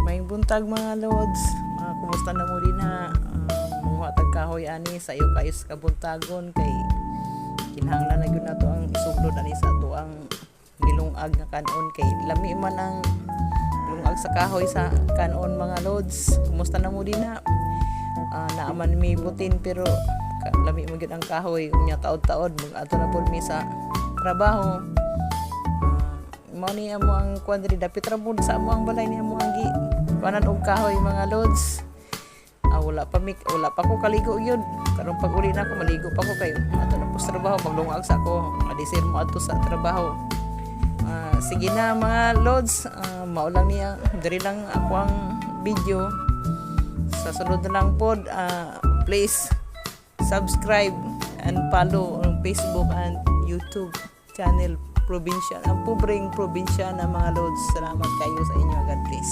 May buntag mga lods, kumusta na mo din ha? Mga tagkahoy ani sayo kayo sa kabuntagon kay kinahanglan na gyud nato ang isuglod ani sa ato ang gilungag nga kanon kay lami man ang lungag sa kahoy sa kanon mga lods. Kumusta na mo din ha? Naaman may butin pero lami mo gyud ang kahoy unya taod-taod mag ato na pud mi sa trabaho. Mao ni amo ang kwadri dapit ra pud sa amo ang balay ni amo ang gi kanan og kahoy mga lods. Wala pa ko kaligo yun karon pag uli na ako maligo pa ko kayo ato na po sa trabaho maglungag sa ako madisir mo ato sa trabaho. Sige na mga lods, mao lang niya diri lang ako ang video sa sunod na lang pod. Please subscribe and follow on Facebook and YouTube channel Probinsya, ang pobreng probinsya na mga lods. Salamat kayo sa inyo. God bless.